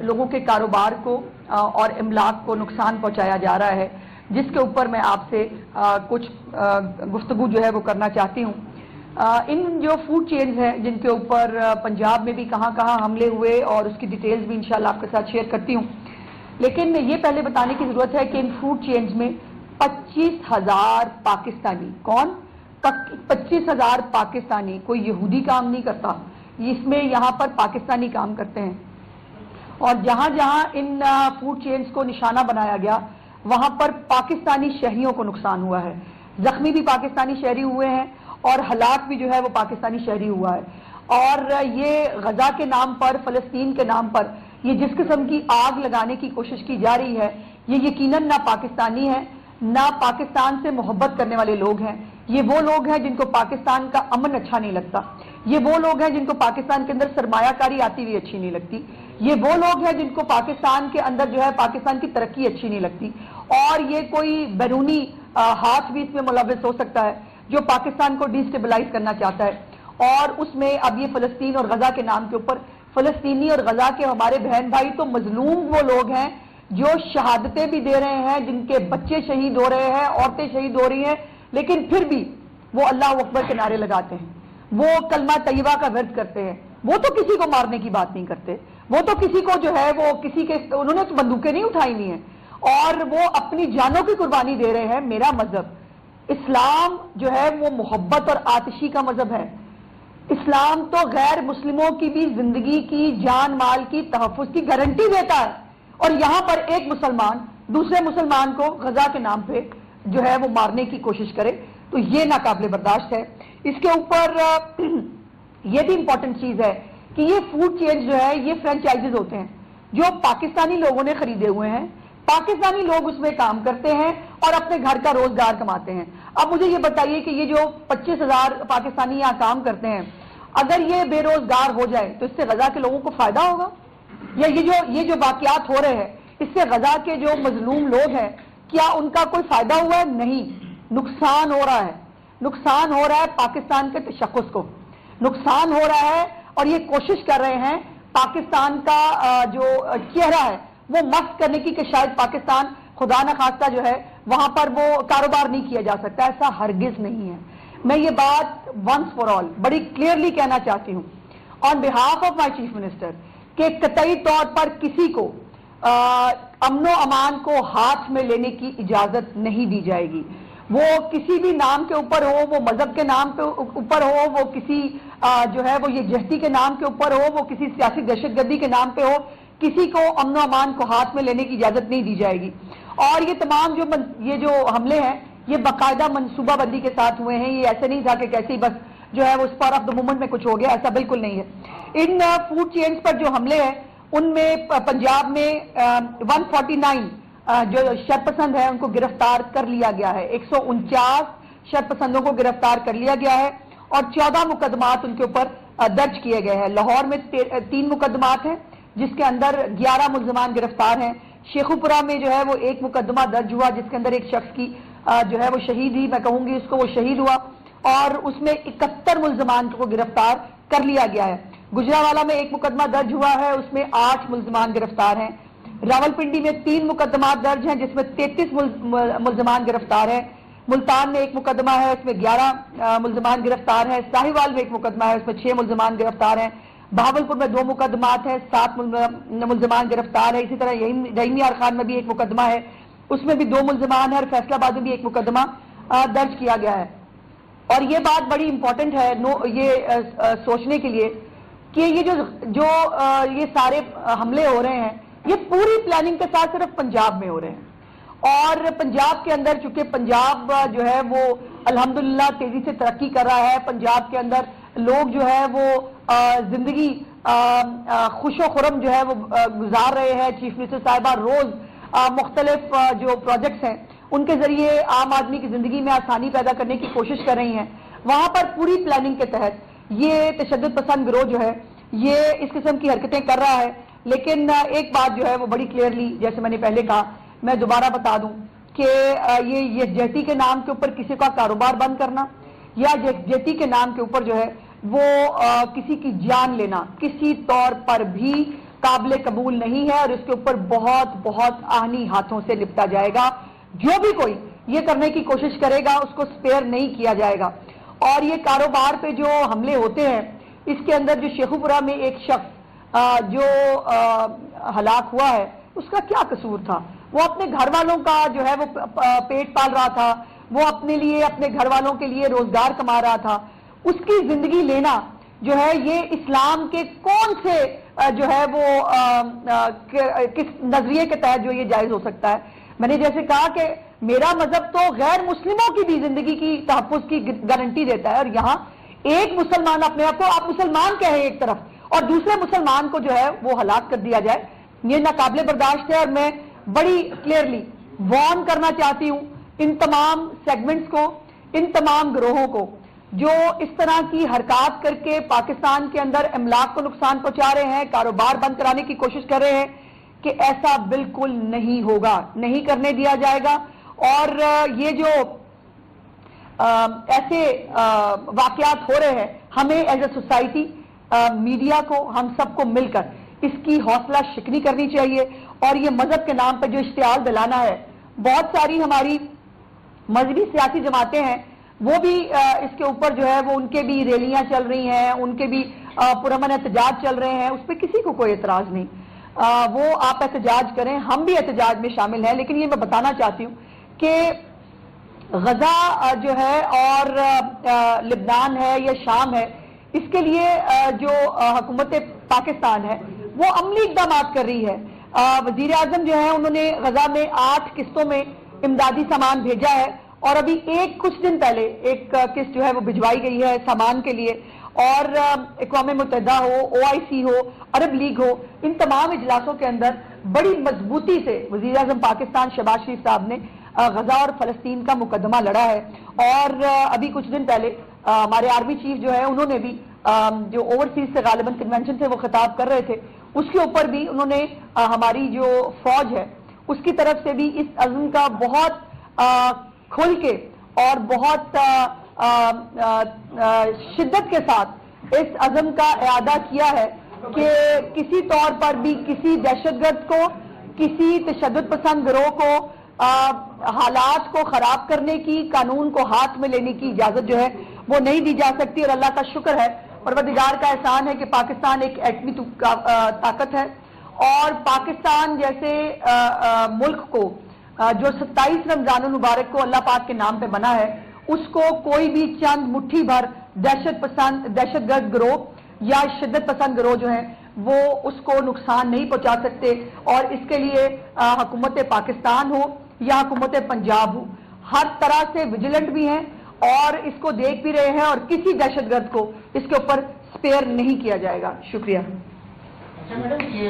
لوگوں کے کاروبار کو اور املاک کو نقصان پہنچایا جا رہا ہے، جس کے اوپر میں آپ سے کچھ گفتگو جو ہے وہ کرنا چاہتی ہوں۔ ان جو فوڈ چینز ہیں جن کے اوپر پنجاب میں بھی کہاں کہاں حملے ہوئے اور اس کی ڈیٹیلز بھی انشاءاللہ آپ کے ساتھ شیئر کرتی ہوں، لیکن یہ پہلے بتانے کی ضرورت ہے کہ ان فوڈ چینز میں 25,000 پاکستانی، کون 25,000 پاکستانی، کوئی یہودی کام نہیں کرتا، اس میں یہاں پر پاکستانی کام کرتے ہیں، اور جہاں جہاں ان فوڈ چینز کو نشانہ بنایا گیا وہاں پر پاکستانی شہریوں کو نقصان ہوا ہے، زخمی بھی پاکستانی شہری ہوئے ہیں اور ہلاک بھی جو ہے وہ پاکستانی شہری ہوا ہے۔ اور یہ غزہ کے نام پر، فلسطین کے نام پر یہ جس قسم کی آگ لگانے کی کوشش کی جا رہی ہے، یہ یقیناً نہ پاکستانی ہے نہ پاکستان سے محبت کرنے والے لوگ ہیں، یہ وہ لوگ ہیں جن کو پاکستان کا امن اچھا نہیں لگتا، یہ وہ لوگ ہیں جن کو پاکستان کے اندر سرمایہ کاری آتی ہوئی اچھی نہیں لگتی، یہ وہ لوگ ہیں جن کو پاکستان کے اندر جو ہے پاکستان کی ترقی اچھی نہیں لگتی، اور یہ کوئی بیرونی ہاتھ بھی اس میں ملوث ہو سکتا ہے جو پاکستان کو ڈیسٹیبلائز کرنا چاہتا ہے۔ اور اس میں اب یہ فلسطین اور غزہ کے نام کے اوپر، فلسطینی اور غزہ کے ہمارے بہن بھائی تو مظلوم وہ لوگ ہیں جو شہادتیں بھی دے رہے ہیں، جن کے بچے شہید ہو رہے ہیں، عورتیں شہید ہو رہی ہیں، لیکن پھر بھی وہ اللہ اکبر کے نعرے لگاتے ہیں، وہ کلمہ طیبہ کا ورد کرتے ہیں، وہ تو کسی کو مارنے کی بات نہیں کرتے، وہ تو کسی کو جو ہے وہ کسی کے انہوں نے تو بندوقیں نہیں اٹھائی ہوئی ہیں، اور وہ اپنی جانوں کی قربانی دے رہے ہیں۔ میرا مذہب اسلام جو ہے وہ محبت اور آتشی کا مذہب ہے، اسلام تو غیر مسلموں کی بھی زندگی کی، جان مال کی تحفظ کی گارنٹی دیتا ہے، اور یہاں پر ایک مسلمان دوسرے مسلمان کو غزہ کے نام پہ جو ہے وہ مارنے کی کوشش کرے تو یہ ناقابل برداشت ہے۔ اس کے اوپر یہ بھی امپورٹنٹ چیز ہے کہ یہ فوڈ چینز جو ہے یہ فرینچائزز ہوتے ہیں جو پاکستانی لوگوں نے خریدے ہوئے ہیں، پاکستانی لوگ اس میں کام کرتے ہیں اور اپنے گھر کا روزگار کماتے ہیں۔ اب مجھے یہ بتائیے کہ یہ جو 25,000 پاکستانی یہاں کام کرتے ہیں، اگر یہ بے روزگار ہو جائے تو اس سے غزہ کے لوگوں کو فائدہ ہوگا؟ یا یہ جو واقعات ہو رہے ہیں اس سے غزہ کے جو مظلوم لوگ ہیں کیا ان کا کوئی فائدہ ہوا ہے؟ نہیں، نقصان ہو رہا ہے، نقصان ہو رہا ہے پاکستان کے تشخص کو، نقصان ہو رہا ہے، اور یہ کوشش کر رہے ہیں پاکستان کا جو چہرہ ہے وہ مست کرنے کی کہ شاید پاکستان خدا نخواستہ جو ہے وہاں پر وہ کاروبار نہیں کیا جا سکتا۔ ایسا ہرگز نہیں ہے۔ میں یہ بات ونس فار آل بڑی کلیئرلی کہنا چاہتی ہوں on behalf of my chief minister کہ قطعی طور پر کسی کو امن و امان کو ہاتھ میں لینے کی اجازت نہیں دی جائے گی، وہ کسی بھی نام کے اوپر ہو، وہ مذہب کے نام کے اوپر ہو، وہ کسی جو ہے وہ یہ جہتی کے نام کے اوپر ہو، وہ کسی سیاسی دہشت گردی کے نام پہ ہو، کسی کو امن و امان کو ہاتھ میں لینے کی اجازت نہیں دی جائے گی۔ اور یہ تمام یہ جو حملے ہیں یہ باقاعدہ منصوبہ بندی کے ساتھ ہوئے ہیں، یہ ایسے نہیں تھا کہ کیسے ہی بس جو ہے وہ اسپار آف دا مومنٹ میں کچھ ہو گیا، ایسا بالکل نہیں ہے۔ ان فوڈ چینز پر جو حملے ہیں ان میں پنجاب میں 149 جو شرپسند ہیں ان کو گرفتار کر لیا گیا ہے، 149 شرپسندوں کو گرفتار کر لیا گیا ہے، اور 14 مقدمات ان کے اوپر درج کیے گئے ہیں۔ لاہور میں 3 مقدمات ہیں جس کے اندر 11 ملزمان گرفتار ہیں۔ شیخوپورہ میں جو ہے وہ 1 مقدمہ درج ہوا جس کے اندر ایک شخص کی جو ہے وہ شہید ہی، میں کہوں گی اس کو، وہ شہید ہوا، اور اس میں 71 ملزمان کو گرفتار کر لیا گیا ہے۔ گجرانوالہ میں 1 مقدمہ درج ہوا ہے، اس میں 8 ملزمان گرفتار ہیں۔ راولپنڈی میں 3 مقدمات درج ہیں جس میں 33 ملزمان گرفتار ہیں۔ ملتان میں 1 مقدمہ ہے، اس میں 11 ملزمان گرفتار ہیں۔ ساہیوال میں 1 مقدمہ ہے، اس میں 6 ملزمان گرفتار ہیں۔ بہاولپور میں 2 مقدمات ہیں، 7 ملزمان گرفتار ہیں۔ اسی طرح رحیمی خان میں بھی 1 مقدمہ ہے، اس میں بھی 2 ملزمان ہیں، اور فیصلہ آباد میں بھی 1 مقدمہ درج کیا گیا ہے۔ اور یہ بات بڑی امپورٹنٹ ہے یہ سوچنے کے لیے کہ یہ سارے حملے ہو رہے ہیں یہ پوری پلاننگ کے ساتھ صرف پنجاب میں ہو رہے ہیں، اور پنجاب کے اندر چونکہ پنجاب جو ہے وہ الحمدللہ تیزی سے ترقی کر رہا ہے، پنجاب کے اندر لوگ جو ہے وہ زندگی خوش و خرم جو ہے وہ گزار رہے ہیں۔ چیف منسٹر صاحبہ روز مختلف جو پروجیکٹس ہیں ان کے ذریعے عام آدمی کی زندگی میں آسانی پیدا کرنے کی کوشش کر رہی ہیں۔ وہاں پر پوری پلاننگ کے تحت یہ تشدد پسند گروہ جو ہے یہ اس قسم کی حرکتیں کر رہا ہے، لیکن ایک بات جو ہے وہ بڑی کلیئرلی جیسے میں نے پہلے کہا میں دوبارہ بتا دوں کہ یہ جہتی کے نام کے اوپر کسی کا کاروبار بند کرنا یا جہتی کے نام کے اوپر جو ہے وہ کسی کی جان لینا کسی طور پر بھی قابل قبول نہیں ہے، اور اس کے اوپر بہت بہت آہنی ہاتھوں سے نپٹا جائے گا. جو بھی کوئی یہ کرنے کی کوشش کرے گا اس کو سپیئر نہیں کیا جائے گا. اور یہ کاروبار پہ جو حملے ہوتے ہیں، اس کے اندر جو شیخو پورہ میں ایک شخص جو ہلاک ہوا ہے، اس کا کیا قصور تھا؟ وہ اپنے گھر والوں کا جو ہے وہ پیٹ پال رہا تھا، وہ اپنے لیے اپنے گھر والوں کے لیے روزگار کما رہا تھا. اس کی زندگی لینا جو ہے یہ اسلام کے کون سے جو ہے وہ کس نظریے کے تحت جو یہ جائز ہو سکتا ہے؟ میں نے جیسے کہا کہ میرا مذہب تو غیر مسلموں کی بھی زندگی کی تحفظ کی گارنٹی دیتا ہے، اور یہاں ایک مسلمان اپنے آپ کو آپ مسلمان کہیں ایک طرف اور دوسرے مسلمان کو جو ہے وہ ہلاک کر دیا جائے، یہ ناقابل برداشت ہے. اور میں بڑی کلیئرلی وارن کرنا چاہتی ہوں ان تمام سیگمنٹس کو، ان تمام گروہوں کو جو اس طرح کی حرکات کر کے پاکستان کے اندر املاک کو نقصان پہنچا رہے ہیں، کاروبار بند کرانے کی کوشش کر رہے ہیں، کہ ایسا بالکل نہیں ہوگا، نہیں کرنے دیا جائے گا. اور یہ جو ایسے واقعات ہو رہے ہیں، ہمیں ایز اے سوسائٹی، میڈیا کو، ہم سب کو مل کر اس کی حوصلہ شکنی کرنی چاہیے. اور یہ مذہب کے نام پہ جو اشتعال دلانا ہے، بہت ساری ہماری مذہبی سیاسی جماعتیں ہیں، وہ بھی اس کے اوپر جو ہے وہ ان کے بھی ریلیاں چل رہی ہیں، ان کے بھی پرامن احتجاج چل رہے ہیں، اس پہ کسی کو کوئی اعتراض نہیں. وہ آپ احتجاج کریں، ہم بھی احتجاج میں شامل ہیں. لیکن یہ میں بتانا چاہتی ہوں کہ غزہ جو ہے اور لبنان ہے یا شام ہے، اس کے لیے جو حکومت پاکستان ہے وہ عملی اقدامات کر رہی ہے. وزیر اعظم جو ہے انہوں نے غزہ میں 8 قسطوں میں امدادی سامان بھیجا ہے، اور ابھی کچھ دن پہلے ایک قسط جو ہے وہ بھجوائی گئی ہے سامان کے لیے. اور اقوام متحدہ ہو، OIC ہو، عرب لیگ ہو، ان تمام اجلاسوں کے اندر بڑی مضبوطی سے وزیر اعظم پاکستان شہباز شریف صاحب نے غزہ اور فلسطین کا مقدمہ لڑا ہے. اور ابھی کچھ دن پہلے ہمارے آرمی چیف جو ہے انہوں نے بھی جو اوورسیز سے غالباً کنونشن سے وہ خطاب کر رہے تھے، اس کے اوپر بھی انہوں نے ہماری جو فوج ہے اس کی طرف سے بھی اس عزم کا بہت کھل کے اور بہت شدت کے ساتھ اس عزم کا اعادہ کیا ہے کہ کسی طور پر بھی کسی دہشت گرد کو، کسی تشدد پسند گروہ کو حالات کو خراب کرنے کی، قانون کو ہاتھ میں لینے کی اجازت جو ہے وہ نہیں دی جا سکتی. اور اللہ کا شکر ہے، پروردگار کا احسان ہے کہ پاکستان ایک ایٹمی طاقت ہے، اور پاکستان جیسے ملک کو جو 27 رمضان المبارک کو اللہ پاک کے نام پہ بنا ہے، اس کو کوئی بھی چند مٹھی بھر دہشت گرد گروہ یا شدت پسند گروہ جو ہیں وہ اس کو نقصان نہیں پہنچا سکتے. اور اس کے لیے حکومت پاکستان ہو یا حکومت پنجاب ہو، ہر طرح سے ویجیلنٹ بھی ہیں اور اس کو دیکھ بھی رہے ہیں، اور کسی دہشت گرد کو اس کے اوپر سپیئر نہیں کیا جائے گا. شکریہ. اچھا میڈم، یہ